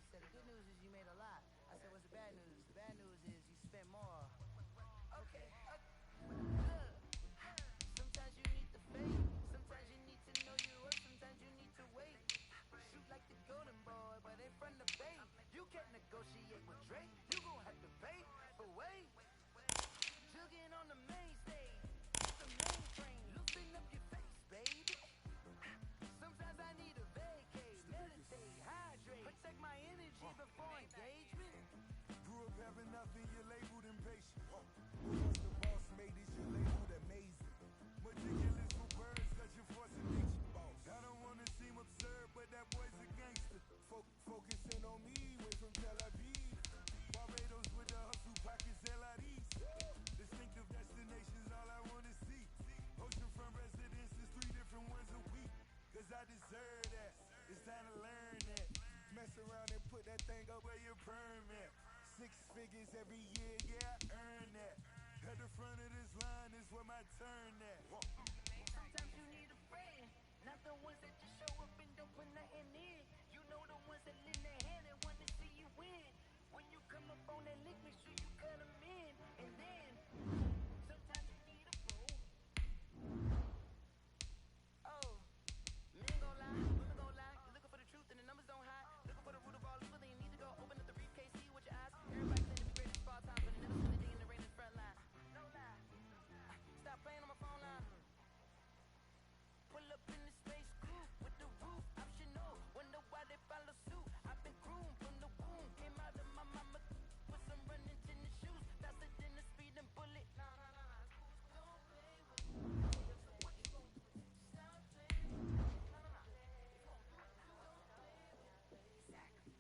said, the good news is you made a lot. I said, what's the bad news? The bad news is you spent more. Okay. Look. Sometimes you need to fade. Sometimes you need to know your worth. Sometimes you need to wait. Shoot like the golden boy, but ain't from the bay. You can't negotiate with Drake. You gon' have to pay. But wait. Jugging on the main stage. The main train. Loosen up your face, baby. Sometimes I need a vacate. Meditate, hydrate. Protect my energy before engagement. Grew up having nothing, you're labeled impatient. Once the boss made it, you're labeled amazing. Meticulous with words, cause you're forcing nature. I don't wanna seem absurd, but that boy's a gangster. Focusing on me, went from Tel Aviv. Barbados with the hustle pockets, LIDs. Distinctive destinations, all I wanna see. Oceanfront residences, 3 different ones a week. Cause I deserve that, it's time to learn that. Mess around and put that thing up where your permit. 6 figures every year, yeah, I earn that. At the front of this line is where my turn at. Sometimes you need a friend, not the ones that just show up and don't put nothing in. You know the ones that lend their hand and want to see you win. When you come up on that lick, make sure you cut them in. And then, sometimes you need a fool. Oh, men gon' lie, women gon' lie. You're looking for the truth and the numbers don't hide. Looking for the root of all evil, then you need to go open up the briefcase, see with your eyes. Everybody claim to be great at all times, but they never spend a day in the rain in the front line. No lie. Stop playing on my phone line. Pull up in the space coupe with the roof optional. Wonder why they follow suit. I've been groomed from the womb. Came out of my mama with some running tennis shoes. Faster than a speeding bullet. Don't play with me. So what you gon' do? Stop playing with me. If you gon' do it, you gon' play with me. Exactly.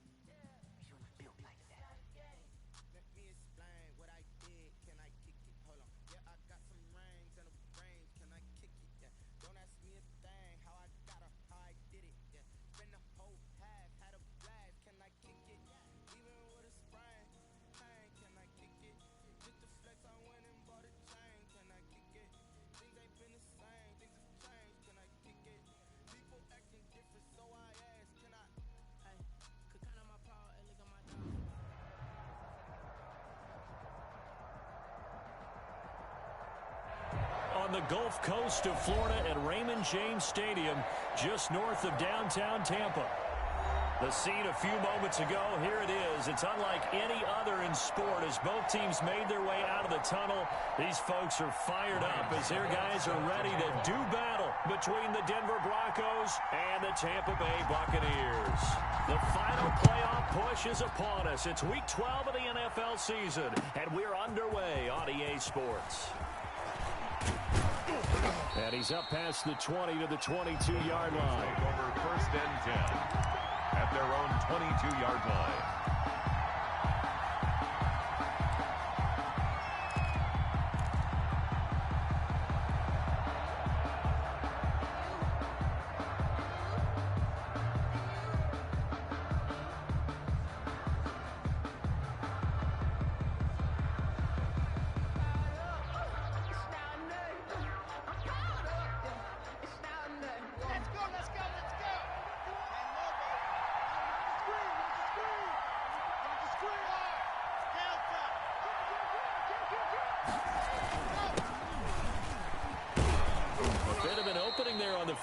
You was built like that. Let me explain what I did. Can I kick it? Hold on. Yeah, I got some rings and a range. Can I kick it? Yeah. Don't ask me a thing. How I got her, how I did it. Yeah. Been the whole half, had a blast. Can I kick it? Even with a sprain. Hey, can I kick it? Just to flex, I went and bought a chain. Can I kick it? Things ain't been the same. Things have changed. Can I kick it? People acting different, so I asked. Can I? Hey, could count on my power and look at my dog. On the Gulf Coast of Florida at Raymond James Stadium, just north of downtown Tampa. The scene a few moments ago, here it is. It's unlike any other in sport as both teams made their way out of the tunnel. These folks are fired up as their guys are ready to do battle between the Denver Broncos and the Tampa Bay Buccaneers. The final playoff push is upon us. It's week 12 of the NFL season, and we're underway on EA Sports. And he's up past the 20 to the 22-yard line. Take over 1st and 10 at their own 22-yard line.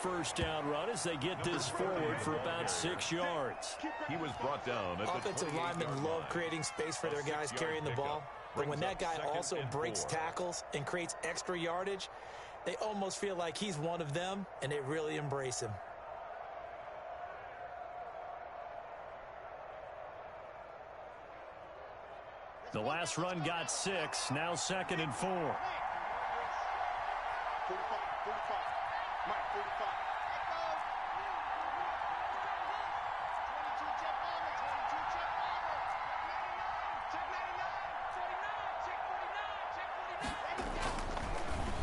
First down run as they get this forward for about 6 yards. He was brought down at Offensive linemen love creating space for their guys carrying the ball, but when that guy also breaks tackles and creates extra yardage, they almost feel like he's one of them, and they really embrace him. The last run got 6, now 2nd and 4. 45, 45. Mike, 45.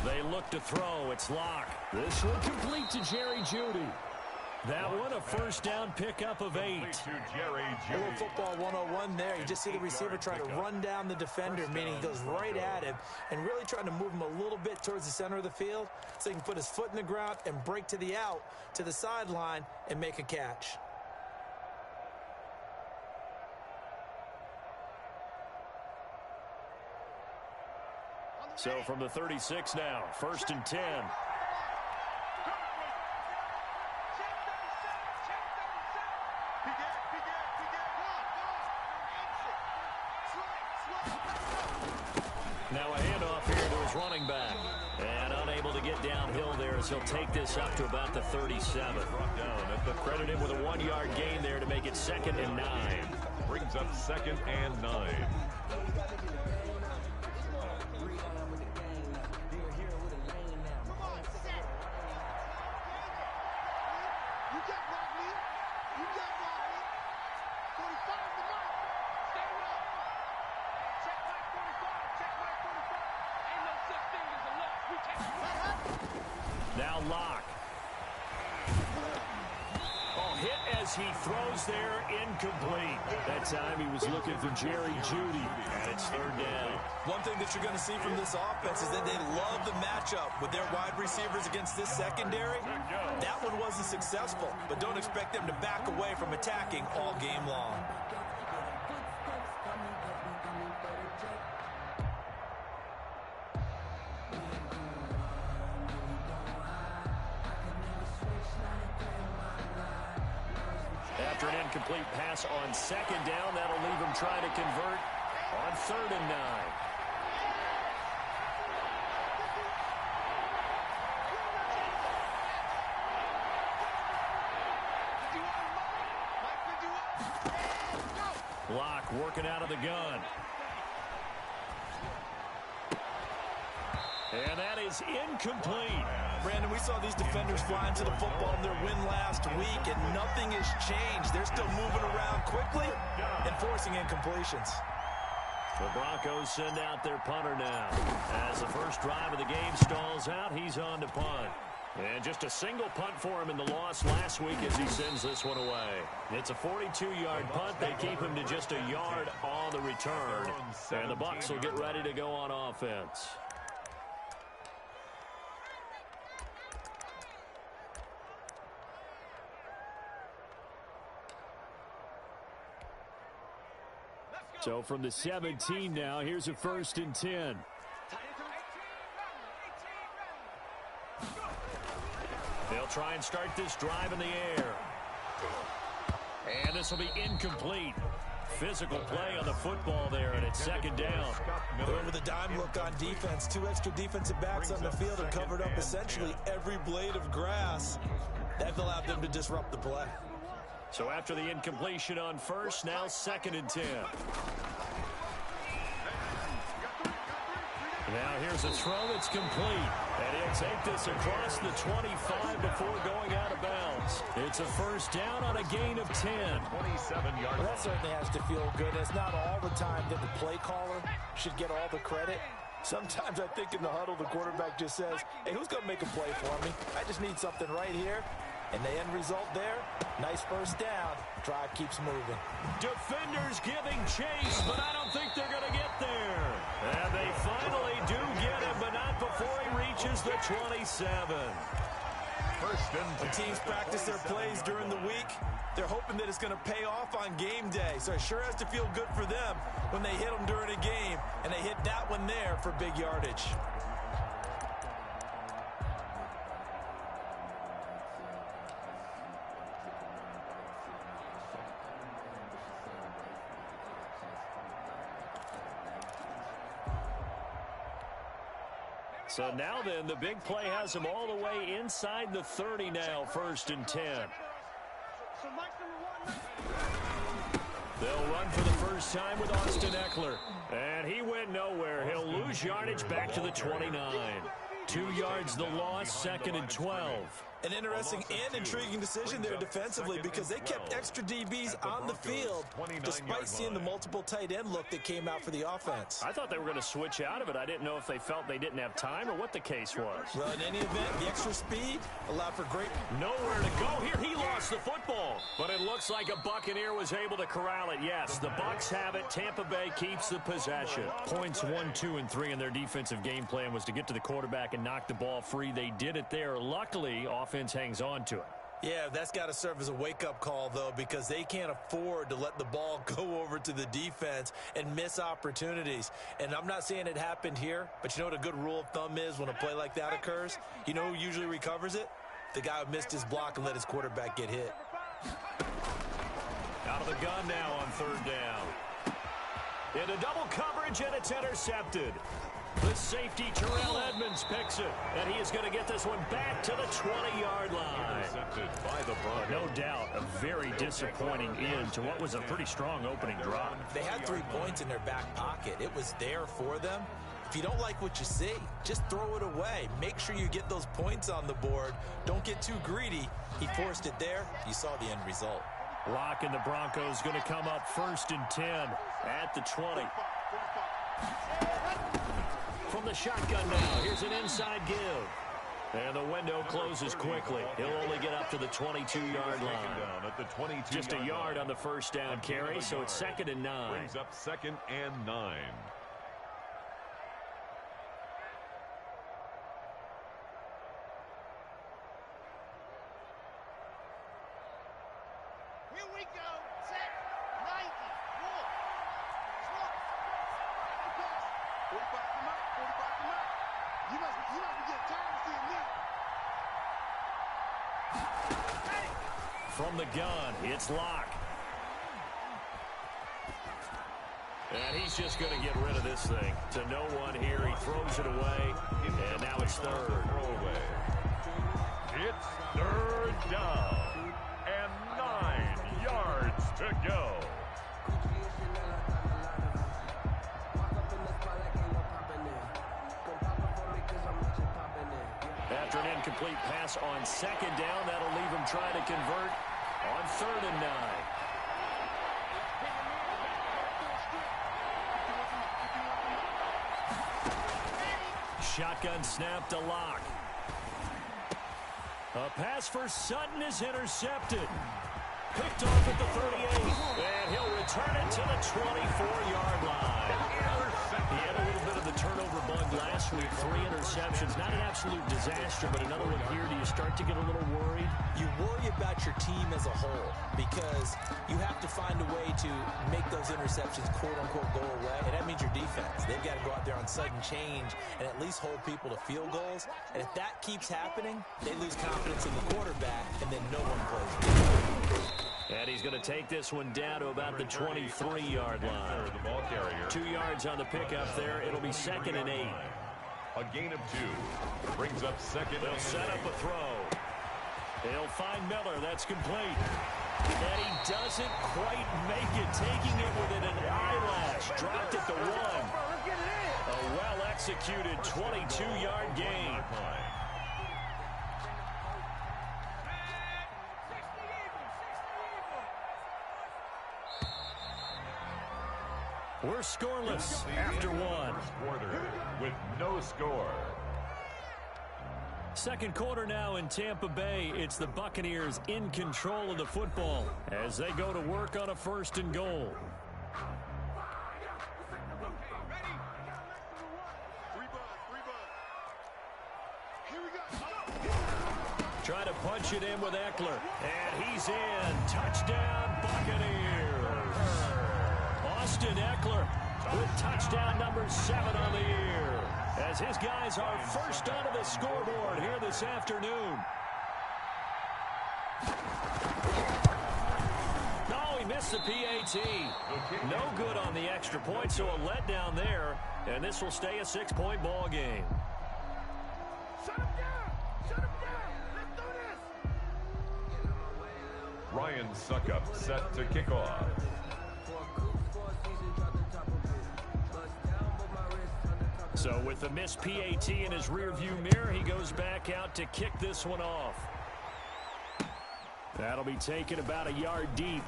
They look to throw. It's Locke. This one complete to Jerry Jeudy. That one a first down pickup of 8. A little football 101 there. You just see the receiver try to run down the defender, meaning he goes right at him and really trying to move him a little bit towards the center of the field so he can put his foot in the ground and break to the out, to the sideline, and make a catch. So from the 36 now, 1st and 10. Now a handoff here to his running back. And unable to get downhill there as he'll take this up to about the 37. Credit him with a 1-yard gain there to make it 2nd and 9. Brings up 2nd and 9. Now Locke. Oh, hit as he throws there, incomplete. That time he was looking for Jerry Jeudy, and it's 3rd down. One thing that you're going to see from this offense is that they love the matchup with their wide receivers against this secondary. That one wasn't successful, but don't expect them to back away from attacking all game long. After an incomplete pass on 2nd down, that'll leave him trying to convert on 3rd and 9. Locke working out of the gun. And that is incomplete. Brandon, we saw these defenders fly into the football in their win last week, and nothing has changed. They're still moving around quickly and forcing incompletions. The Broncos send out their punter now. As the first drive of the game stalls out, he's on to punt. And just a single punt for him in the loss last week as he sends this one away. It's a 42-yard punt. They keep him to just a yard on the return. And the Bucs will get ready to go on offense. So from the 17 now, here's a 1st and 10. They'll try and start this drive in the air. And this will be incomplete. Physical play on the football there, and it's 2nd down. Over the dime look on defense. 2 extra defensive backs on the field and covered up essentially every blade of grass. That allowed them to disrupt the play. So after the incompletion on 1st, now 2nd and 10. Now here's a throw that's complete. And he'll take this across the 25 before going out of bounds. It's a 1st down on a gain of 10. 27 yards. Well, that certainly has to feel good. It's not all the time that the play caller should get all the credit. Sometimes I think in the huddle, the quarterback just says, hey, who's going to make a play for me? I just need something right here. And the end result there, nice 1st down. Drive keeps moving. Defenders giving chase, but I don't think they're going to get there. And they finally do get him, but not before he reaches the 27. 1st and 10. When teams practice their plays during the week, they're hoping that it's going to pay off on game day. So it sure has to feel good for them when they hit them during a game, and they hit that one there for big yardage. So now then, the big play has him all the way inside the 30 now, 1st and 10. They'll run for the first time with Austin Eckler. And he went nowhere. He'll lose yardage back to the 29. 2 yards the loss, 2nd and 12. An interesting and intriguing decision there defensively because they kept extra DBs on the field despite seeing the multiple tight end look that came out for the offense. I thought they were going to switch out of it. I didn't know if they felt they didn't have time or what the case was. Well, in any event, the extra speed allowed for great... Nowhere to go here. He lost the football. But it looks like a Buccaneer was able to corral it. Yes, the Bucs have it. Tampa Bay keeps the possession. Points 1, 2, and 3 in their defensive game plan was to get to the quarterback and knock the ball free. They did it there. Luckily, offense hangs on to it. Yeah, that's got to serve as a wake-up call, though, because they can't afford to let the ball go over to the defense and miss opportunities. And I'm not saying it happened here, but you know what a good rule of thumb is when a play like that occurs? You know who usually recovers it? The guy who missed his block and let his quarterback get hit. Out of the gun now on third down. Into double coverage, and it's intercepted. The safety, Terrell Edmonds, picks it, and he is going to get this one back to the 20-yard line. Intercepted by the Broncos. No doubt, a very disappointing end to what was a pretty strong opening drive. They had 3 points in their back pocket. It was there for them. If you don't like what you see, just throw it away. Make sure you get those points on the board. Don't get too greedy. He forced it there. You saw the end result. Locke and the Broncos going to come up 1st and 10 at the 20. From the shotgun now, here's an inside give. And the window closes quickly. He'll only get up to the 22-yard line. Down at the 22 Just a yard on the first down carry, so it's 2nd and 9. Brings up 2nd and 9. Here we go. Set. 90. Walk. Slot. 45 come out. 45 come out. You must be getting tired of seeing me. From the gun, it's Locke. And he's just going to get rid of this thing. To no one here. He throws it away. And now it's 3rd. Throwaway. It's 3rd down. And 9 yards to go. After an incomplete pass on 2nd down, that'll leave him trying to convert on 3rd and 9. Shotgun snap to Locke. A pass for Sutton is intercepted. Picked off at the 38. And he'll return it to the 24-yard line. He had a little bit of the turnover bug last week. 3 interceptions. Not an absolute disaster, but another one here. Do you start to get a little worried? You worry about your team as a whole because you have to find a way to make those interceptions, quote-unquote, go away. And that means your defense. They've got to go out there on sudden change and at least hold people to field goals. And if that keeps happening, they lose confidence in the quarterback, and then no one plays. And he's going to take this one down to about the 23-yard line. The ball carrier. 2 yards on the pickup there. It'll be 2nd and 8. A gain of 2. Brings up 2nd. They'll set up a throw. They'll find Miller. That's complete. And he doesn't quite make it, taking it within an eyelash. Dropped at the 1. A well-executed 22-yard gain. We're scoreless after 1. Quarter with no score. 2nd quarter now in Tampa Bay. It's the Buccaneers in control of the football as they go to work on a 1st and goal. Try to punch it in with Eckler. And he's in. Touchdown, Buccaneers. Austin Eckler with touchdown number 7 on the year, as his guys are first onto the scoreboard here this afternoon. No, he missed the PAT. No good on the extra point, so a letdown there, and this will stay a 6-point ball game. Shut him down. Shut him down. Let's do this. Ryan Suckup set to kick off. So with the missed PAT in his rearview mirror, he goes back out to kick this one off. That'll be taken about a yard deep.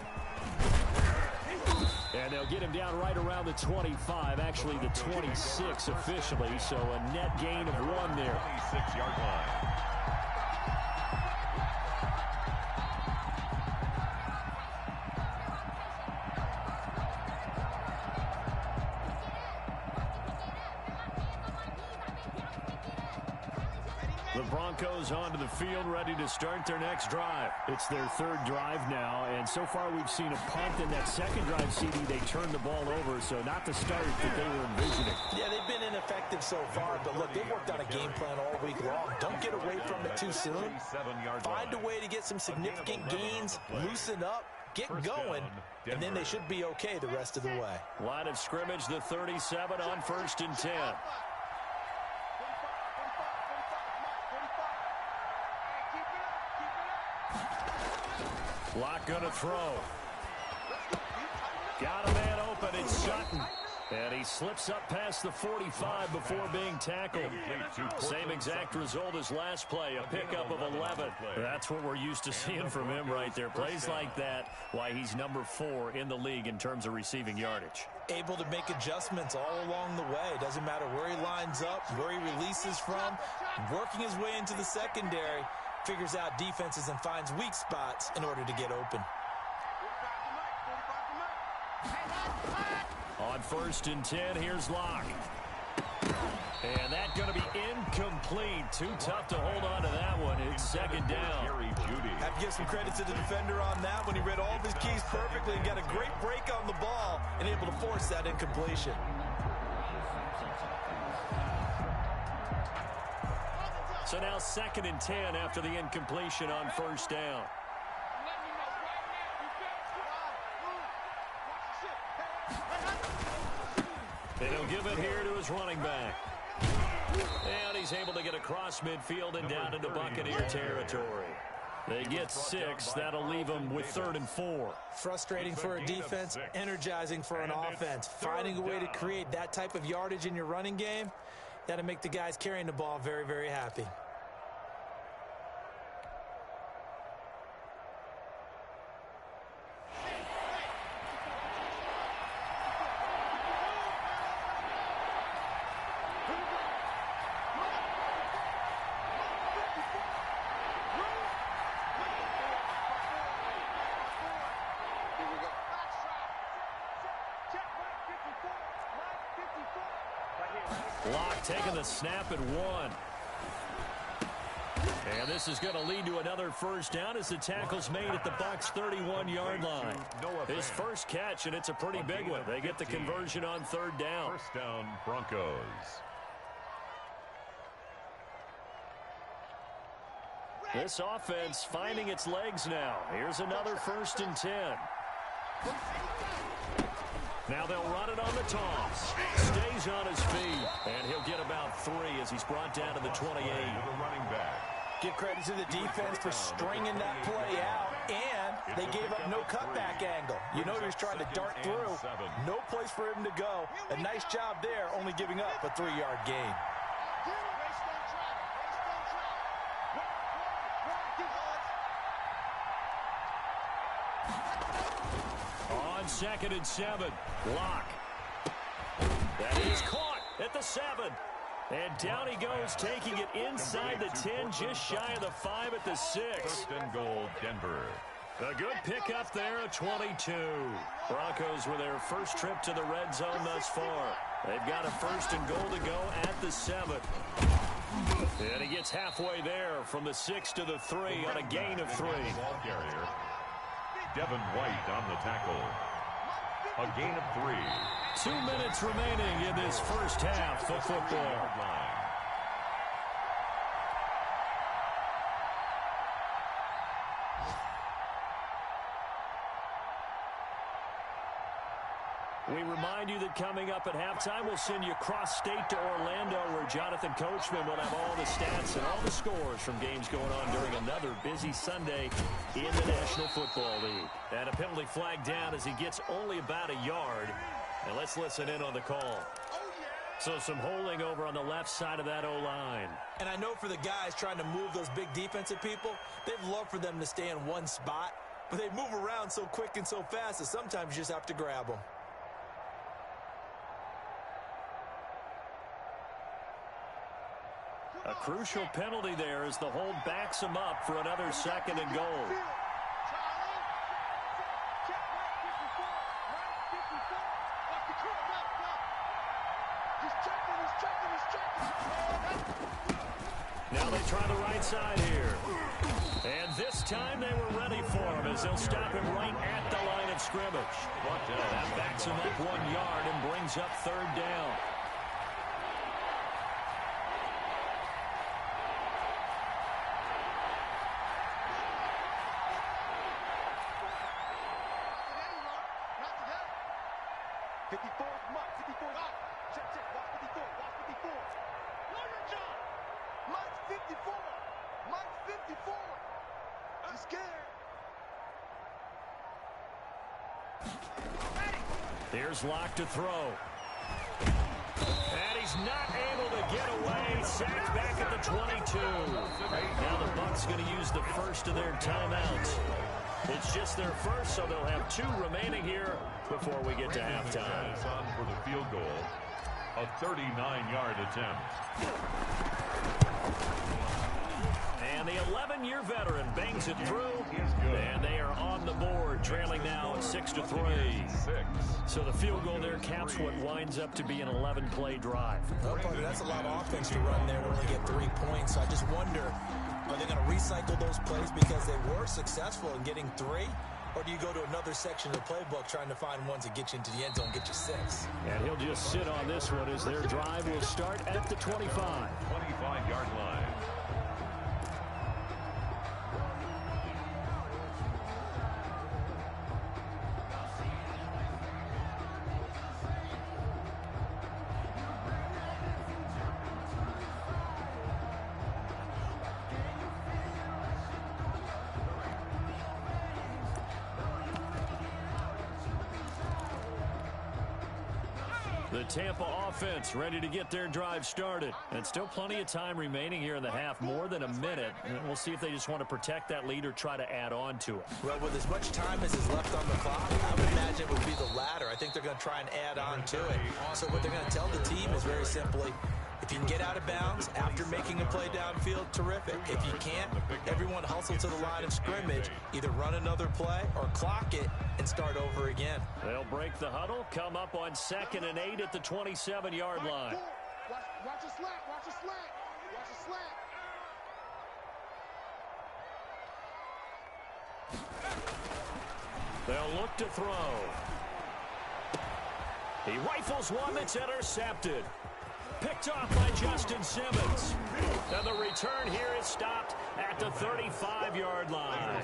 And they'll get him down right around the 25, actually the 26 officially, so a net gain of 1 there. 26-yard line. Ready, The Broncos onto the field, ready to start their next drive. It's their third drive now, and so far we've seen a punt. In that second drive, CD, they turned the ball over, so not the start that they were envisioning. Yeah, they've been ineffective so far, but look, they've worked on a game plan all week long. Don't get away from it too soon. Find a way to get some significant gains, loosen up, get going, and then they should be okay the rest of the way. Line of scrimmage, the 37 on 1st and 10. Lock gonna throw. Got a man open. It's Sutton. And he slips up past the 45 before being tackled. Same exact result as last play, a pickup of 11. That's what we're used to seeing from him right there. Plays like that, why he's number 4 in the league in terms of receiving yardage. Able to make adjustments all along the way. Doesn't matter where he lines up, where he releases from. Working his way into the secondary, figures out defenses and finds weak spots in order to get open. On 1st and 10, here's Locke. And that's going to be incomplete. Too tough to hold on to that one. It's second down. Have to give some credit to the defender on that one. He read all of his keys perfectly and got a great break on the ball and able to force that incompletion. So now 2nd and 10 after the incompletion on 1st down. And he'll give it here to his running back. And he's able to get across midfield and down into Buccaneer territory. They get 6. That'll leave them with 3rd and 4. Frustrating for a defense, energizing for an offense. Finding a way to create that type of yardage in your running game, that'll make the guys carrying the ball very, very happy. Locke taking the snap at 1. And this is going to lead to another first down as the tackle's made at the Bucs' 31-yard line. His first catch, and it's a pretty big one. They get the conversion on 3rd down. First down, Broncos. This offense finding its legs now. Here's another 1st and 10. Now they'll run it on the toss. Stays on his feet, and he'll get about 3 as he's brought down to the 28. Give credit to the defense for stringing that play out, and they gave up no cutback angle. You know he was trying to dart through. No place for him to go. A nice job there, only giving up a 3-yard gain. On 2nd and 7, Locke. That is caught at the 7. And down he goes, taking it inside the 10, just shy of the 5 at the 6. 1st and goal, Denver. A good pickup there at 22. Broncos with their first trip to the red zone thus far. They've got a 1st and goal to go at the 7. And he gets halfway there from the 6 to the 3 on a gain of 3. Ball carrier, Devin White on the tackle. A gain of 3. 2 minutes remaining in this first half of football. We remind you that coming up at halftime, we'll send you cross-state to Orlando, where Jonathan Coachman will have all the stats and all the scores from games going on during another busy Sunday in the National Football League. And a penalty flag down as he gets only about a yard. And let's listen in on the call. So some holding over on the left side of that O-line. And I know for the guys trying to move those big defensive people, they'd love for them to stay in one spot. But they move around so quick and so fast that sometimes you just have to grab them. A crucial penalty there as the hold backs him up for another 2nd and goal. Now they try the right side here. And this time they were ready for him as they'll stop him right at the line of scrimmage. That backs him up 1 yard and brings up third down. Here's Locke to throw. And he's not able to get away. Sacked back at the 22. Now the Bucs going to use the first of their timeouts. It's just their first, so they'll have 2 remaining here before we get to halftime. On for the field goal. A 39-yard attempt. And the 11-year veteran bangs it through, and they are on the board, trailing now at 6-3. So the field goal there caps what winds up to be an 11-play drive. Well, Parker, that's a lot of offense to run there to only get 3 points. So I just wonder, are they going to recycle those plays because they were successful in getting 3? Or do you go to another section of the playbook trying to find ones that get you into the end zone, get you 6? And he'll just sit on this one as their drive will start at the 25. 25-yard line. The Tampa offense ready to get their drive started. And still plenty of time remaining here in the half, more than a minute. And we'll see if they just want to protect that lead or try to add on to it. Well, with as much time as is left on the clock, I would imagine it would be the latter. I think they're going to try and add on to it. So what they're going to tell the team is very simply, if you can get out of bounds after making a play downfield, terrific. If you can't, everyone hustle to the line of scrimmage, either run another play or clock it and start over again. They'll break the huddle, come up on 2nd and 8 at the 27-yard line. Watch a slant, watch a slant, watch a slant. They'll look to throw. He rifles one that's intercepted. Picked off by Justin Simmons. And the return here is stopped at the 35-yard line.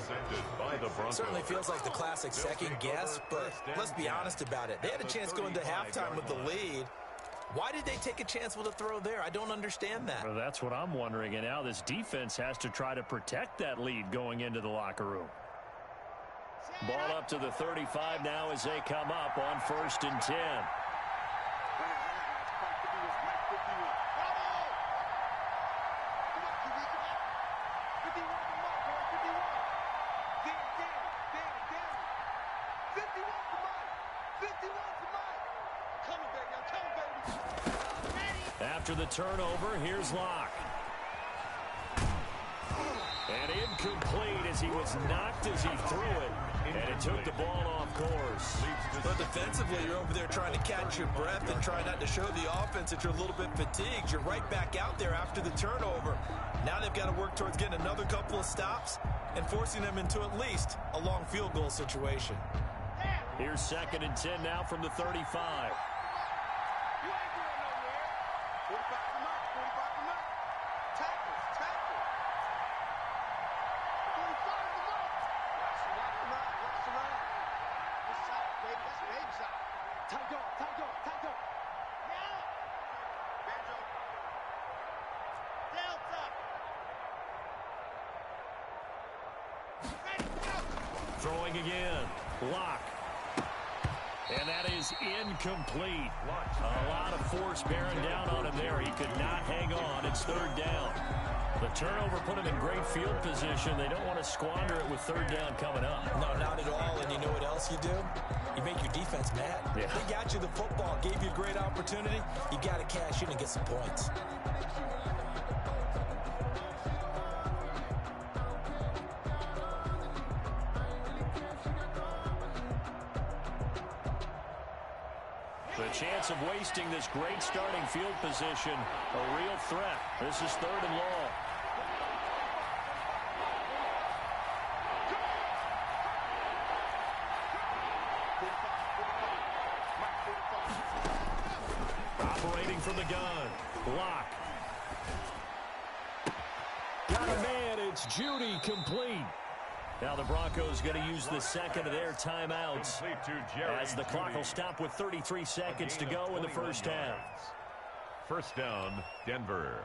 Certainly feels like the classic second guess, but let's be honest about it. They had a chance going to halftime with the lead. Why did they take a chance with a throw there? I don't understand that. Well, that's what I'm wondering. And now this defense has to try to protect that lead going into the locker room. Ball up to the 35 now as they come up on 1st and 10. After the turnover, here's Locke. And incomplete as he was knocked as he threw it. And it took the ball off course. But defensively, you're over there trying to catch your breath and try not to show the offense that you're a little bit fatigued. You're right back out there after the turnover. Now they've got to work towards getting another couple of stops and forcing them into at least a long field goal situation. Here's 2nd and 10 now from the 35. Throwing again. Locke. And that is incomplete. A lot of force bearing down on him there. He could not hang on. It's 3rd down. The turnover put him in great field position. They don't want to squander it with 3rd down coming up. No, not at all. And you know what else you do? You make your defense mad. Yeah. They got you the football, gave you a great opportunity. You got to cash in and get some points. The chance of wasting this great starting field position, a real threat. This is 3rd and long. Operating from the gun. Block. Got a man. It's Judy, complete. Now the Broncos going to use the second of their timeouts as the clock will stop with 33 seconds to go in the first half. First down, Denver.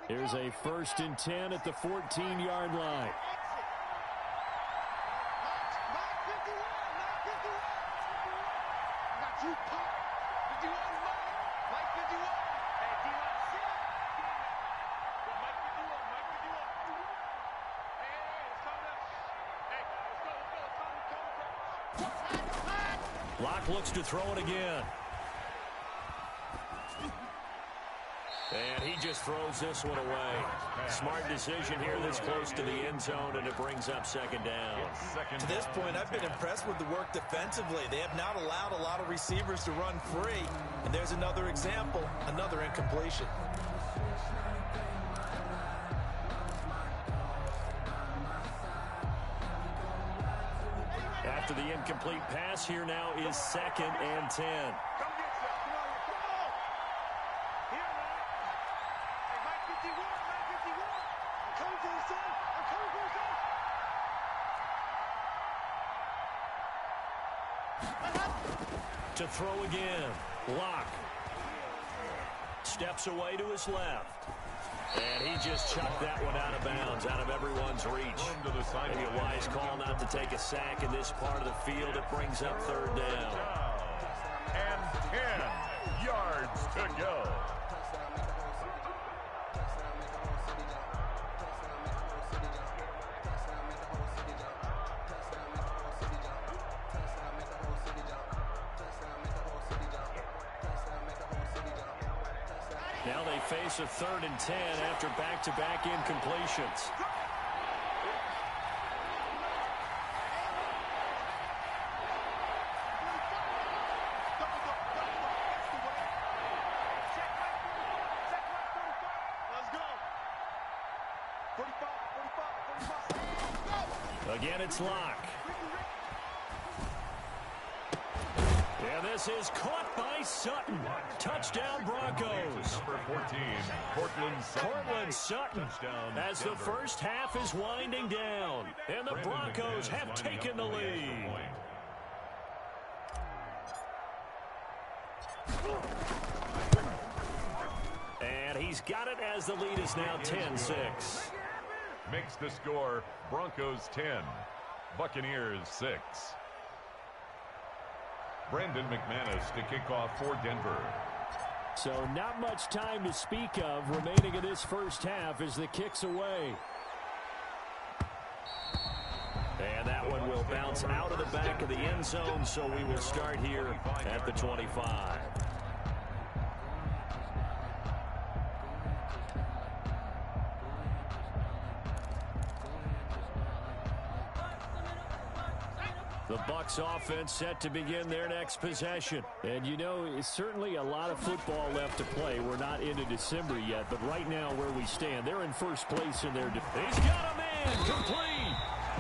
Here's a 1st and 10 at the 14-yard line. Locke looks to throw it again. And he just throws this one away. Smart decision here this close to the end zone, and it brings up 2nd down. To this point, I've been impressed with the work defensively. They have not allowed a lot of receivers to run free. And there's another example, another incompletion. After the incomplete pass, here now is 2nd and 10. To throw again. Locke. Steps away to his left. And he just chucked that one out of bounds, out of everyone's reach. Maybe a wise call not to take a sack in this part of the field. It brings up 3rd down. And 10 yards to go. Now they face a 3rd and 10 after back-to-back incompletions. Again, it's Locke. And this is caught by Sutton. Touchdown, Broncos. Number 14, Cortland Sutton. Touchdown, as the first half is winding down. And the Broncos have taken the lead. And he's got it as the lead is now 10-6. Makes the score Broncos 10, Buccaneers 6. Brandon McManus to kick off for Denver. So not much time to speak of remaining in this first half as the kick's away. And that one will bounce out of the back of the end zone, so we will start here at the 25. The Bucs offense set to begin their next possession. And you know, it's certainly a lot of football left to play. We're not into December yet, but right now where we stand, they're in first place in their defense. He's got a man complete.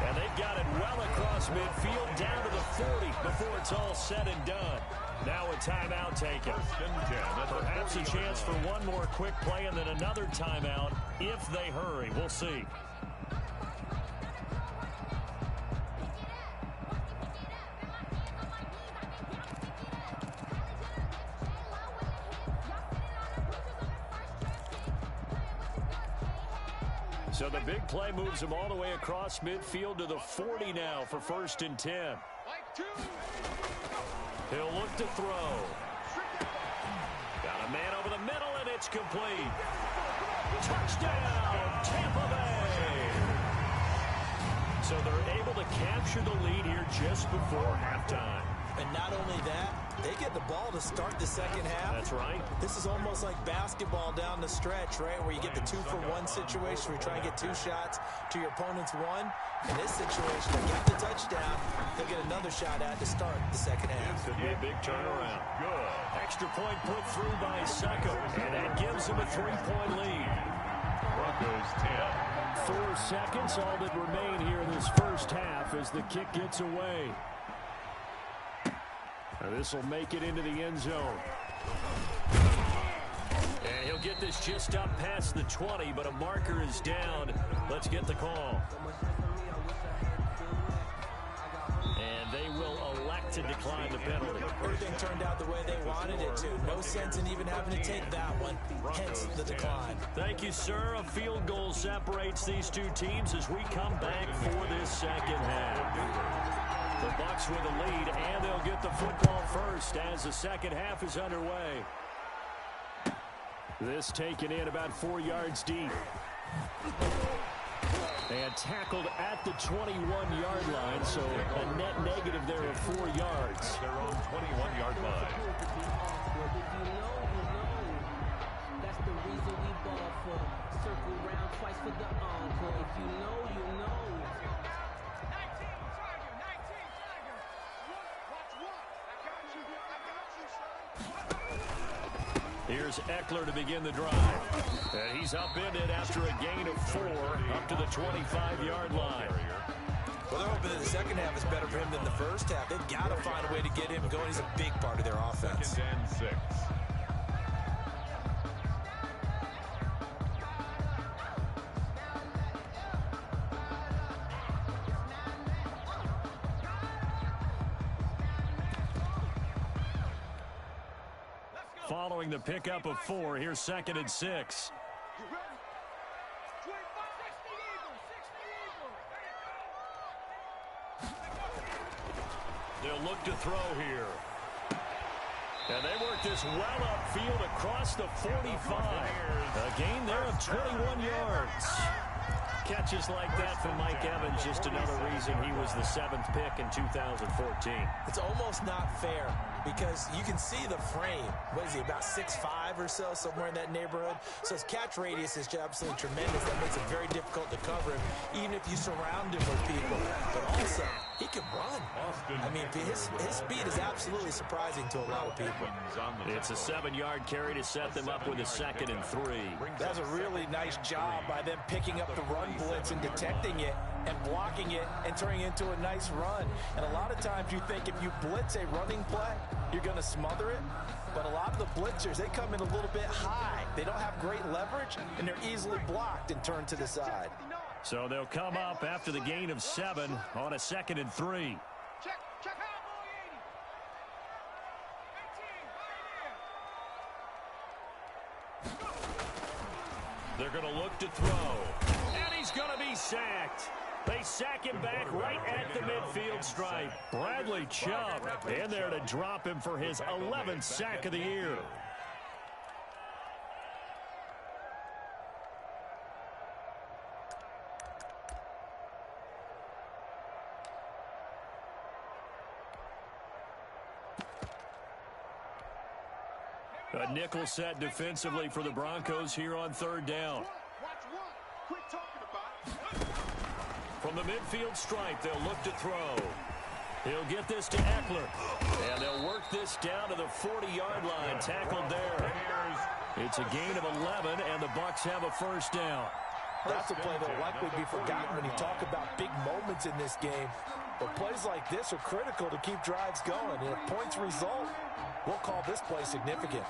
And they've got it well across midfield down to the 40 before it's all said and done. Now a timeout taken. Perhaps a chance for one more quick play and then another timeout if they hurry. We'll see. So the big play moves him all the way across midfield to the 40 now for 1st and 10. He'll look to throw. Got a man over the middle, and it's complete. Touchdown, Tampa Bay. So they're able to capture the lead here just before halftime. And not only that, They get the ball to start the second half. That's right. This is almost like basketball down the stretch, right, where you get the 2-for-1 situation where you try and get 2 shots to your opponent's 1. In this situation, they got the touchdown. They'll get another shot at to start the second half. This could be a big turnaround. Good. Extra point put through by Secco, and that gives them a 3-point lead. Broncos 10. 4 seconds, all that remain here in this first half as the kick gets away. This will make it into the end zone. And he'll get this just up past the 20, but a marker is down. Let's get the call. And they will elect to decline the penalty. Everything turned out the way they wanted it to. No sense in even having to take that one, hence the decline. Thank you, sir. A field goal separates these two teams as we come back for this second half. The Bucs with a lead, and they'll get the football first as the second half is underway. This taken in about 4 yards deep. And tackled at the 21-yard line, so a net negative there of 4 yards. Their own 21-yard line. That's the reason we ball for. Circle round twice for the encore. If you know, you know. Here's Eckler to begin the drive. And he's upended after a gain of 4 up to the 25-yard line. Well, they're hoping that the second half is better for him than the first half. They've got to find a way to get him going. He's a big part of their offense. 2nd and 6. Following the pickup of 4, here's 2nd and 6. They'll look to throw here. And they work this well upfield across the 45. A gain there of 21 yards. Catches like that from Mike Evans, just another reason he was the 7th pick in 2014. It's almost not fair because you can see the frame. What is he, about 6'5" or so, somewhere in that neighborhood? So his catch radius is absolutely tremendous. That makes it very difficult to cover him, even if you surround him with people. But also, he can run. I mean, his speed is absolutely surprising to a lot of people. It's a 7-yard carry to set them up with a 2nd and 3. That's a really nice job by them picking up the run blitz and detecting it and blocking it and turning it into a nice run. And a lot of times you think if you blitz a running play, you're going to smother it. But a lot of the blitzers, they come in a little bit high. They don't have great leverage, and they're easily blocked and turned to the side. So they'll come up after the gain of 7 on a 2nd and 3. Check out, They're going to look to throw. And he's going to be sacked. They sack him back right at the midfield stripe. Bradley Chubb in there to drop him for his 11th sack of the year. A nickel set defensively for the Broncos here on 3rd down. From the midfield stripe, they'll look to throw. He'll get this to Eckler. And they'll work this down to the 40-yard line. Tackled there. It's a gain of 11, and the Bucs have a 1st down. That's a play that'll likely be forgotten when you talk about big moments in this game. But plays like this are critical to keep drives going. And if points result, we'll call this play significant.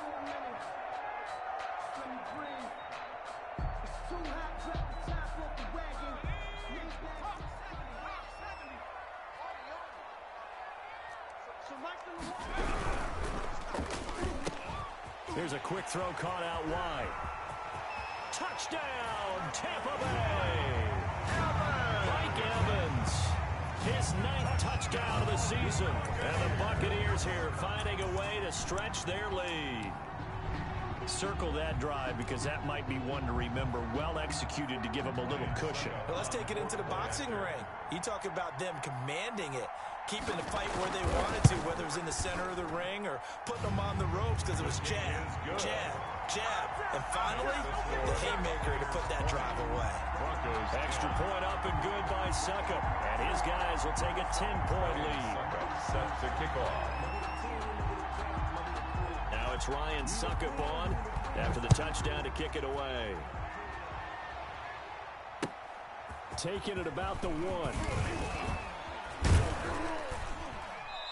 Here's a quick throw caught out wide. Touchdown, Tampa Bay! Mike Evans, his 9th touchdown of the season. And the Buccaneers here finding a way to stretch their lead. Circle that drive because that might be one to remember. Well executed to give them a little cushion. Well, let's take it into the boxing ring. You talk about them commanding it, keeping the fight where they wanted to, whether it was in the center of the ring or putting them on the ropes because it was jab, jab, jab. And finally, the haymaker to put that drive away. Extra point up and good by Suckup. And his guys will take a 10-point lead. Set to kick off. Now it's Ryan Suckup on after the touchdown to kick it away. Taking it about the 1.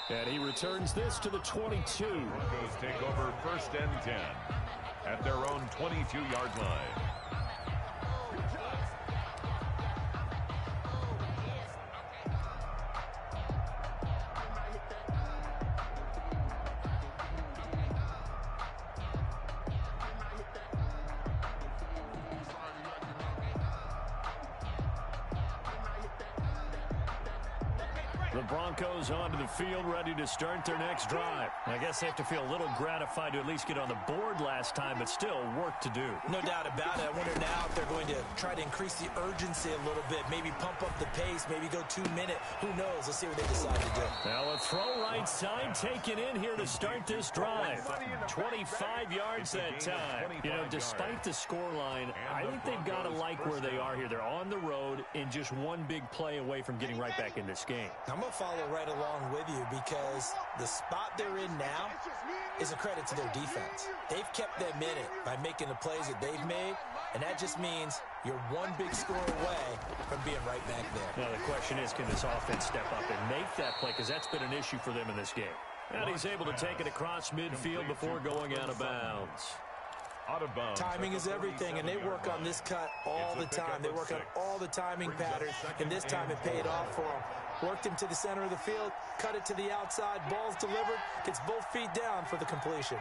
And he returns this to the 22. Broncos take over 1st and 10 at their own 22-yard line. The Broncos onto the field, ready to start their next drive. I guess they have to feel a little gratified to at least get on the board last time, but still work to do. No doubt about it. I wonder now if they're going to try to increase the urgency a little bit, maybe pump up the pace, maybe go 2-minute. Who knows? Let's see what they decide to do. Now a throw right side taken in here to start this drive. 25 yards that time. You know, despite the scoreline, I think they've got to like where they are here. They're on the road and just one big play away from getting right back in this game. I'm going to follow right along with you because the spot they're in now is a credit to their defense. They've kept them in it by making the plays that they've made, and that just means you're one big score away from being right back there. Now the question is, can this offense step up and make that play, because that's been an issue for them in this game. And he's able to take it across midfield before going out of bounds. Out of bounds. Timing is everything, and they work on this cut all the time. They work on all the timing patterns, and this time it paid off for them. Worked him to the center of the field, cut it to the outside, ball's delivered, gets both feet down for the completion.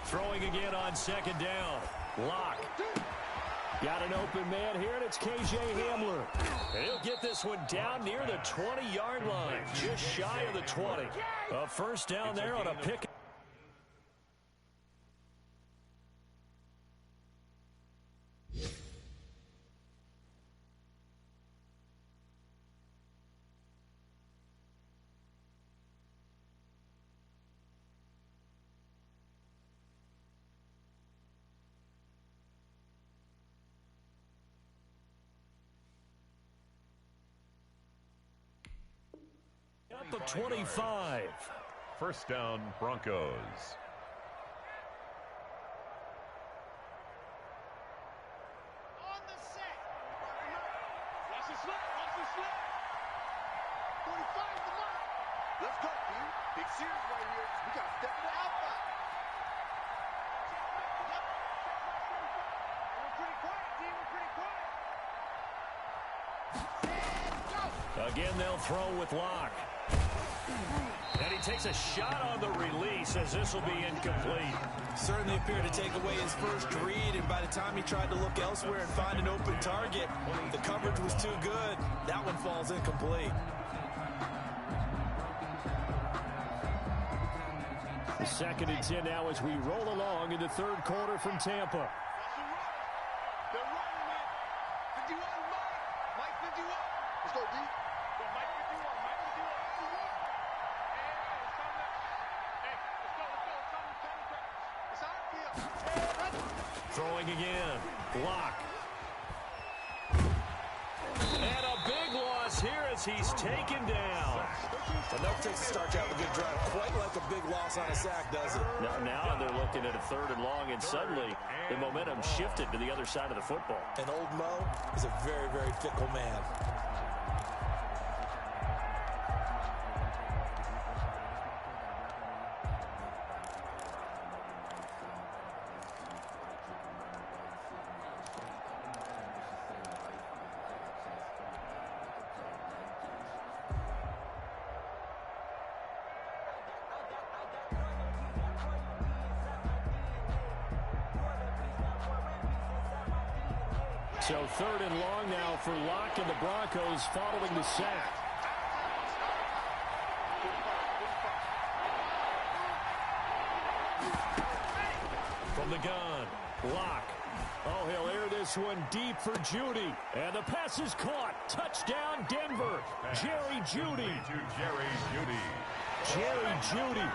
Throwing again on 2nd down. Lock. Got an open man here, and it's KJ Hamler. And he'll get this one down near the 20-yard line, just shy of the 20. A 1st down there on a pick. Up of 25. 1st down, Broncos. On the set. Watch the slip. Watch the slip. 45 is the mark. Let's go, D. Big series right here. We got to step to the outside. We're pretty quiet, D. We're pretty quiet. Again, they'll throw with Locke. And he takes a shot on the release as this will be incomplete. Certainly appeared to take away his first read, and by the time he tried to look elsewhere and find an open target, the coverage was too good. That one falls incomplete. The 2nd and 10 now as we roll along in the 3rd quarter from Tampa. They're running it. 51, Mike 51. Let's go, D. Go, Mike 51, Mike 51. Throwing again. Lock. And a big loss here as he's taken down. Enough takes to start you out with a good drive. Quite like a big loss on a sack, does it? Now they're looking at a 3rd and long, and suddenly the momentum shifted to the other side of the football. And old Mo is a very, very fickle man. So 3rd and long now for Locke and the Broncos following the sack. the gun. Lock. Oh, he'll air this one deep for Judy. And the pass is caught. Touchdown, Denver. Jerry Judy. Jerry Judy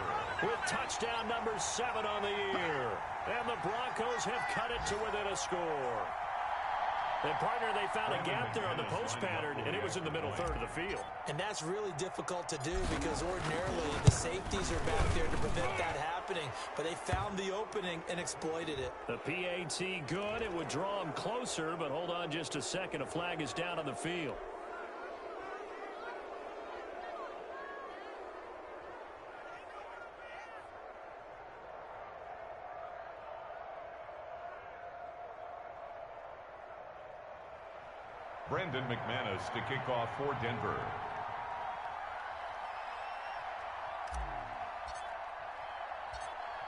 with touchdown number 7 on the year. And the Broncos have cut it to within a score. And, partner, they found a gap there on the post pattern, and it was in the middle third of the field. And that's really difficult to do because ordinarily the safeties are back there to prevent that happening. But they found the opening and exploited it. The PAT good. It would draw them closer, but hold on just a second. A flag is down on the field. Brandon McManus to kick off for Denver.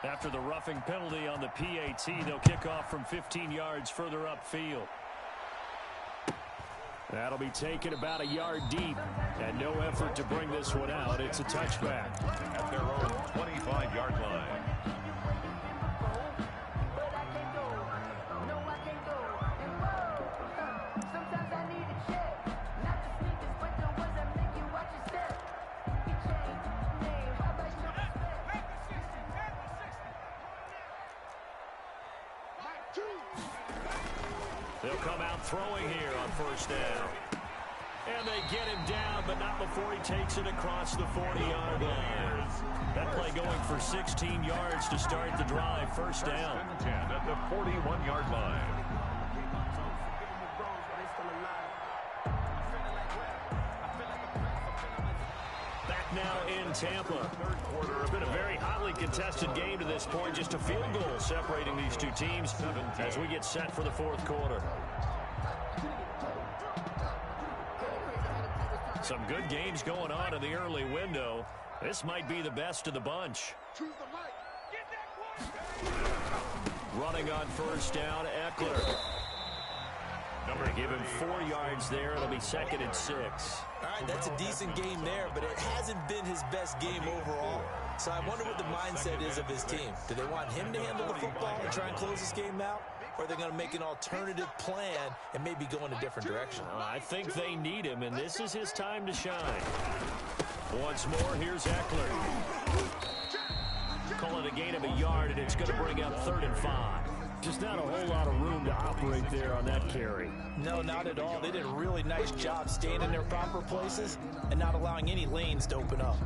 After the roughing penalty on the PAT, they'll kick off from 15 yards further upfield. That'll be taken about a yard deep, and no effort to bring this one out. It's a touchback. At their own 25-yard line. They'll come out throwing here on first down. And they get him down, but not before he takes it across the 40-yard line. That play going for 16 yards to start the drive. First down. 10 at the 41-yard line. Back now in Tampa. Third quarter. It's been a very hotly contested game to this point. Just a field goal separating these two teams as we get set for the fourth quarter. Some good games going on in the early window. This might be the best of the bunch. Running on first down, Eckler. They give him 4 yards there. It'll be 2nd and 6. All right, that's a decent game there, but it hasn't been his best game overall. So I wonder what the mindset is of his team. Do they want him to handle the football and try and close this game out? Or are they going to make an alternative plan and maybe go in a different direction? I think they need him, and this is his time to shine. Once more, here's Eckler. Call it a gain of a yard, and it's going to bring up 3rd and 5. Just not a whole lot of room to operate there on that carry. No, not at all. They did a really nice job staying in their proper places and not allowing any lanes to open up.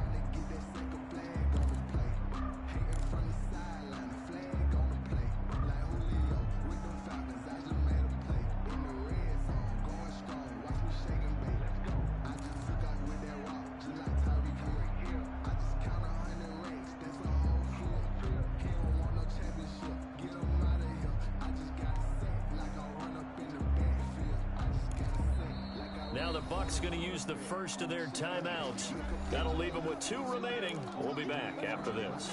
Going to use the first of their timeouts. That'll leave them with 2 remaining. We'll be back after this.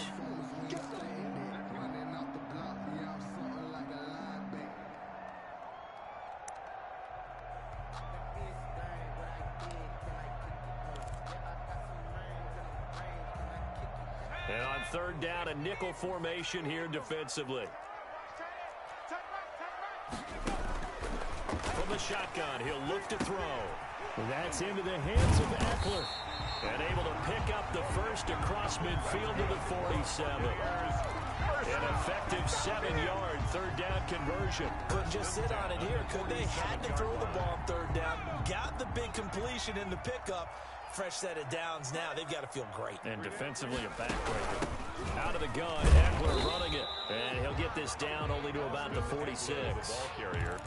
And on 3rd down, a nickel formation here defensively. From the shotgun, he'll look to throw. That's into the hands of Eckler. And able to pick up the first across midfield to the 47. An effective 7-yard 3rd down conversion. Couldn't just sit on it here, could they? Had to throw the ball on 3rd down. Got the big completion in the pickup. Fresh set of downs now. They've got to feel great. And defensively a backbreaker. Out of the gun, Eckler running it. And he'll get this down only to about the 46. Ball carrier.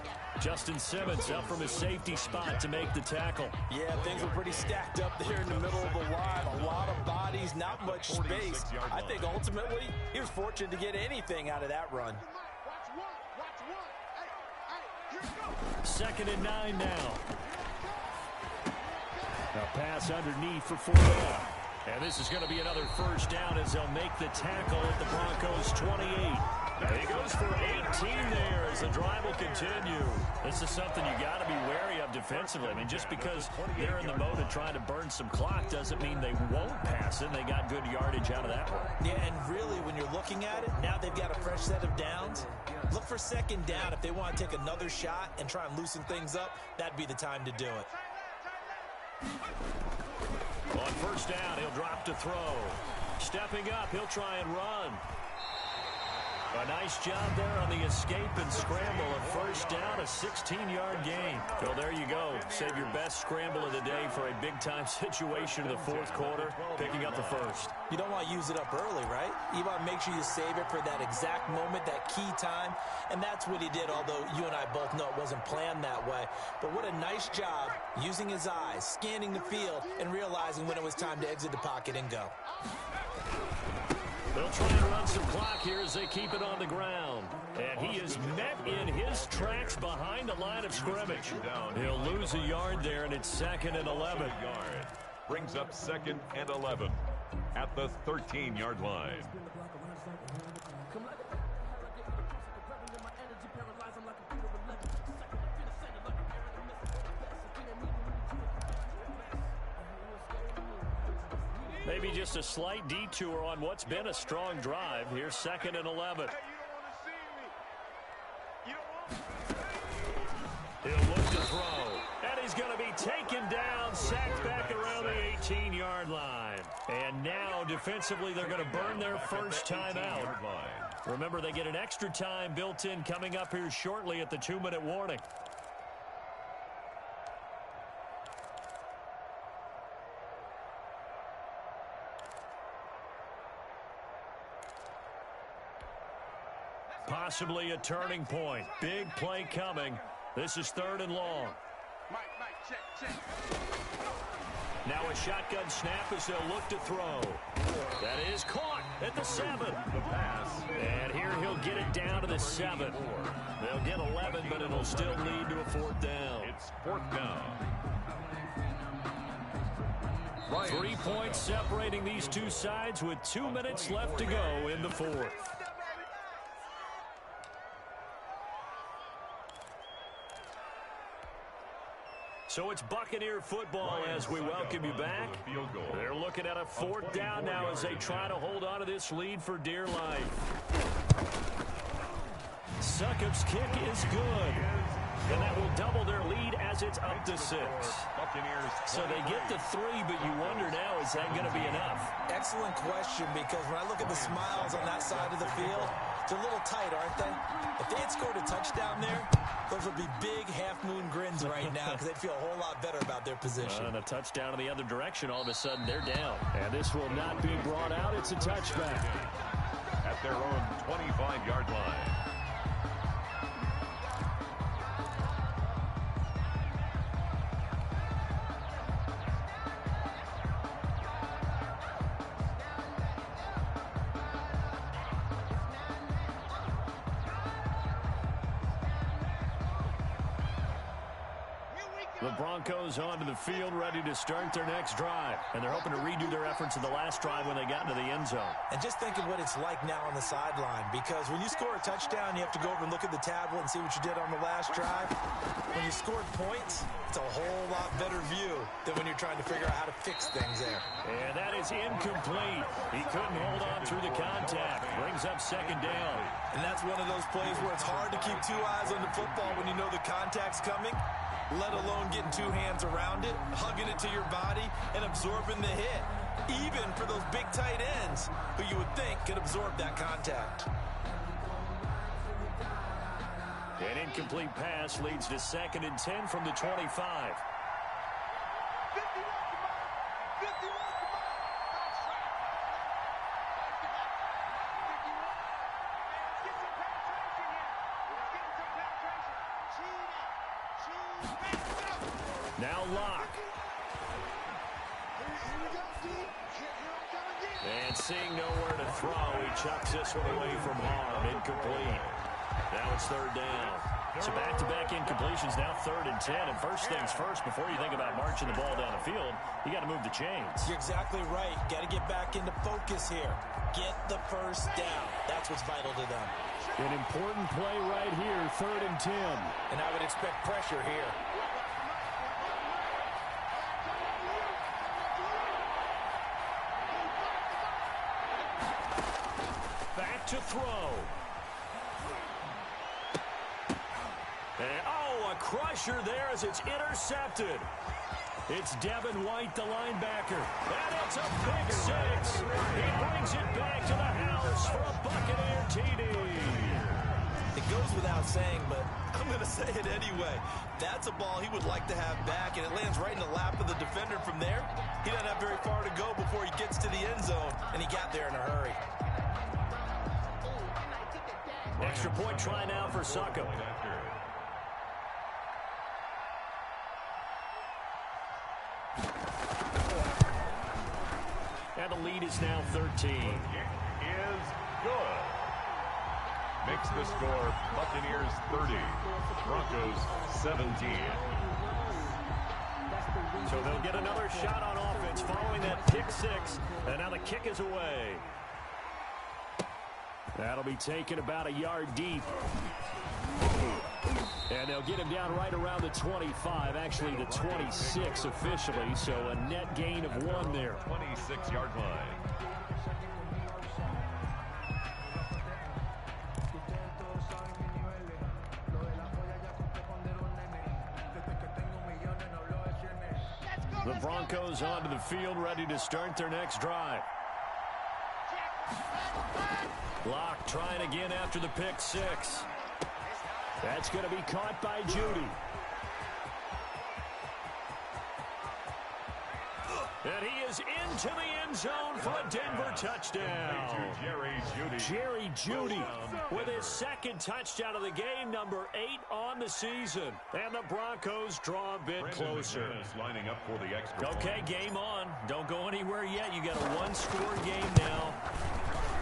Justin Simmons up from his safety spot to make the tackle. Yeah, things were pretty stacked up there in the middle of the line. A lot of bodies, not much space. I think ultimately he was fortunate to get anything out of that run. 2nd and 9 now. A pass underneath for 4 down. And this is going to be another first down as they'll make the tackle at the Broncos' 28. They He goes for 18 there as the drive will continue. This is something you got to be wary of defensively. I mean, just because they're in the mode of trying to burn some clock doesn't mean they won't pass it. They got good yardage out of that one. Yeah, and really, when you're looking at it, now they've got a fresh set of downs. Look for second down. If they want to take another shot and try and loosen things up, that'd be the time to do it. On first down, he'll drop to throw. Stepping up, he'll try and run. A nice job there on the escape and scramble. A first down, a 16-yard gain. Well, there you go. Save your best scramble of the day for a big-time situation in the fourth quarter, picking up the first. You don't want to use it up early, right? You want to make sure you save it for that exact moment, that key time, and that's what he did, although you and I both know it wasn't planned that way. But what a nice job using his eyes, scanning the field, and realizing when it was time to exit the pocket and go. They'll try and run some clock here as they keep it on the ground. And he is met in his tracks behind the line of scrimmage. He'll lose a yard there, and it's 2nd and 11. Brings up 2nd and 11 at the 13-yard line. Maybe just a slight detour on what's been a strong drive. Here's 2nd and 11. He'll look to throw. And he's going to be taken down, sacked back around the 18-yard line. And now, defensively, they're going to burn their first time out. Remember, they get an extra time built in coming up here shortly at the 2-minute warning. Possibly a turning point. Big play coming. This is 3rd and long. Check. Now a shotgun snap as they'll look to throw. That is caught at the 7. The pass. And here he'll get it down to the 7. They'll get 11, but it'll still lead to a 4th down. It's 4th down. 3 points separating these two sides with 2 minutes left to go in the 4th. So it's Buccaneer football as we welcome you back. They're looking at a 4th down now as they try to hold on to this lead for dear life. Succop's kick is good. And that will double their lead as it's up to 6. So they get to 3, but you wonder now, is that going to be enough? Excellent question, because when I look at the smiles on that side of the field, they're a little tight, aren't they? If they had scored a touchdown there, those would be big half-moon grins right now because they'd feel a whole lot better about their position. And a touchdown in the other direction, all of a sudden they're down. And this will not be brought out. It's a touchback. At their own 25-yard line. The Broncos onto the field, ready to start their next drive. And they're hoping to redo their efforts in the last drive when they got into the end zone. And just think of what it's like now on the sideline, because when you score a touchdown, you have to go over and look at the tablet and see what you did on the last drive. When you scored points, it's a whole lot better view than when you're trying to figure out how to fix things there. And that is incomplete. He couldn't hold on through the contact. Brings up 2nd down. And that's one of those plays where it's hard to keep 2 eyes on the football when you know the contact's coming, let alone getting 2 hands around it, hugging it to your body, and absorbing the hit. Even for those big tight ends who you would think could absorb that contact. An incomplete pass leads to 2nd and 10 from the 25. Now Locke. And seeing nowhere to throw, he chucks this one away from harm. Incomplete. Now it's 3rd down. So back-to-back incompletions, now 3rd and 10. And first things first, before you think about marching the ball down the field, you got to move the chains. You're exactly right. Got to get back into focus here. Get the first down. That's what's vital to them. An important play right here, 3rd and 10. And I would expect pressure here. Back to throw. And, a crusher there as it's intercepted. It's Devin White, the linebacker. And it's a big 6. He brings it back to the house for a Buccaneer TD. It goes without saying, but I'm going to say it anyway. That's a ball he would like to have back, and it lands right in the lap of the defender from there. He doesn't have very far to go before he gets to the end zone, and he got there in a hurry. Extra point try now for Suckup. And the lead is now 13. Is good. Makes the score Buccaneers 30, Broncos 17. So they'll get another shot on offense following that pick 6. And now the kick is away. That'll be taken about a yard deep. And they'll get him down right around the 25, actually the 26 officially, so a net gain of 1 there. 26-yard line. The Broncos onto the field, ready to start their next drive. Block trying again after the pick 6. That's going to be caught by Judy. And he is into the end zone for a Denver touchdown. Jerry Judy with his 2nd touchdown of the game, number 8 on the season. And the Broncos draw a bit closer. Lining up for the extra Okay, game on. Don't go anywhere yet. You got a 1-score game now.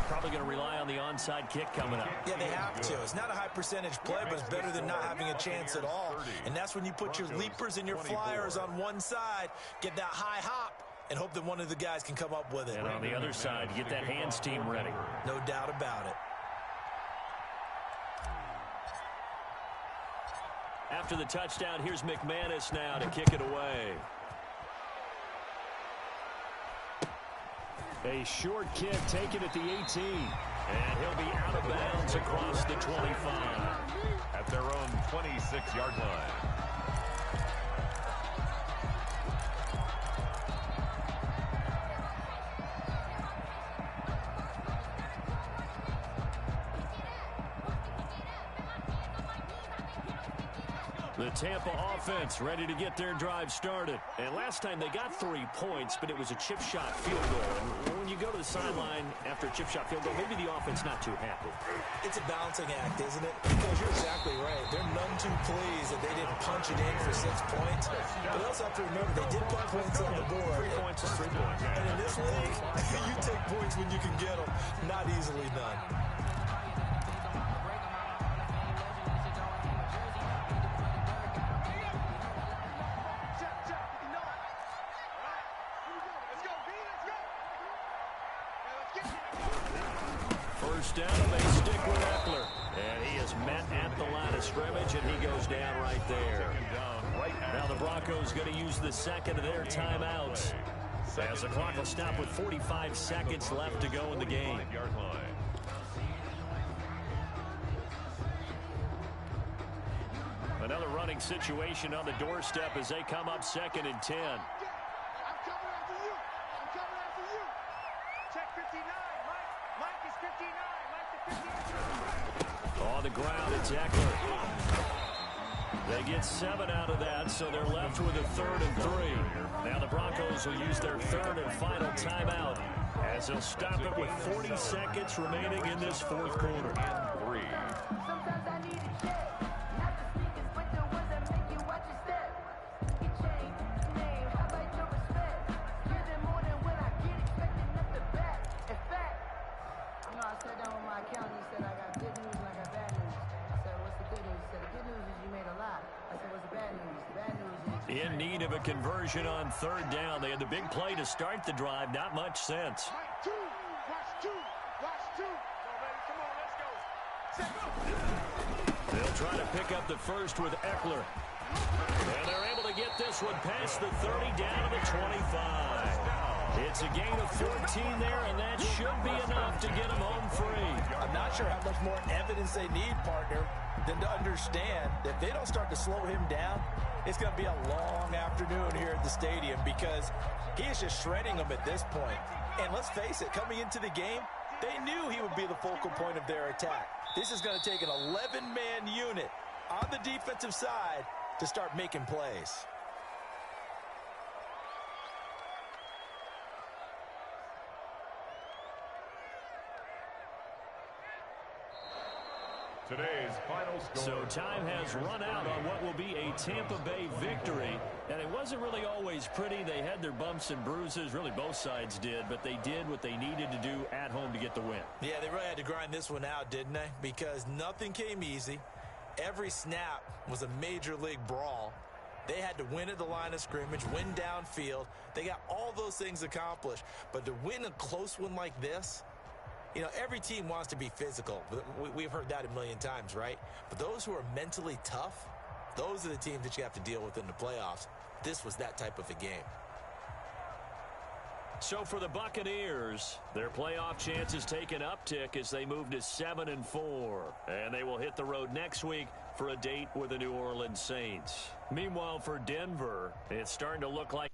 Probably going to rely on the onside kick coming up. Yeah, they have to. It's not a high percentage play, but it's better than not having a chance at all. And that's when you put your leapers and your flyers on one side, get that high hop, and hope that one of the guys can come up with it. And on the other side, get that hands team ready. No doubt about it. After the touchdown, here's McManus now to kick it away. A short kick taken at the 18. And he'll be out of bounds across the 25. At their own 26-yard line. The Tampa offense ready to get their drive started. And last time they got 3 points, but it was a chip shot field goal. And when you go to the sideline after a chip shot field goal, maybe the offense not too happy. It's a balancing act, isn't it? Because you're exactly right. They're none too pleased that they didn't punch it in for 6 points. But also have to remember they did put points on the board. 3 points is 3 points. And in this league, you take points when you can get them. Not easily done. First down, and they stick with Eckler. And he is met at the line of scrimmage, and he goes down right there. Now the Broncos going to use the 2nd of their timeouts, as the clock will stop with 45 seconds left to go in the game. Another running situation on the doorstep as they come up 2nd and 10. On the ground, it's Eckler. They get 7 out of that, so they're left with a 3rd and 3. Now the Broncos will use their 3rd and final timeout, as they'll stop it with 40 seconds remaining in this 4th quarter. Sometimes I need a check. Not the sneakers, but the ones that make you watch your step. Your chain, name, highlight your respect. Give them more than what I get, expecting up the back. In fact, I sat down with my accountant. He said I got good news and I got bad news. I said, what's the good news? He said, the good news is you made a lot. I said, what's the bad news? The bad news is... In need of a conversion on 3rd down. They had the big play to start the drive. Not much sense. Watch 2. Watch 2. Come on, baby. Come on, let's go. They'll try to pick up the first with Eckler. And they're able to get this one past the 30 down to the 25. It's a gain of 14 there, and that should be enough to get them home free. I'm not sure how much more evidence they need, partner, than to understand that if they don't start to slow him down, it's going to be a long afternoon here at the stadium because he is just shredding them at this point. And let's face it, coming into the game, they knew he would be the focal point of their attack. This is going to take an 11-man unit on the defensive side to start making plays. Today's final score. So time has run out on what will be a Tampa Bay victory. And it wasn't really always pretty. They had their bumps and bruises. Really, both sides did. But they did what they needed to do at home to get the win. Yeah, they really had to grind this one out, didn't they? Because nothing came easy. Every snap was a major league brawl. They had to win at the line of scrimmage, win downfield. They got all those things accomplished. But to win a close one like this, you know, every team wants to be physical. We've heard that a million times, right? But those who are mentally tough, those are the teams that you have to deal with in the playoffs. This was that type of a game. So for the Buccaneers, their playoff chances take an uptick as they move to 7-4. And they will hit the road next week for a date with the New Orleans Saints. Meanwhile, for Denver, it's starting to look like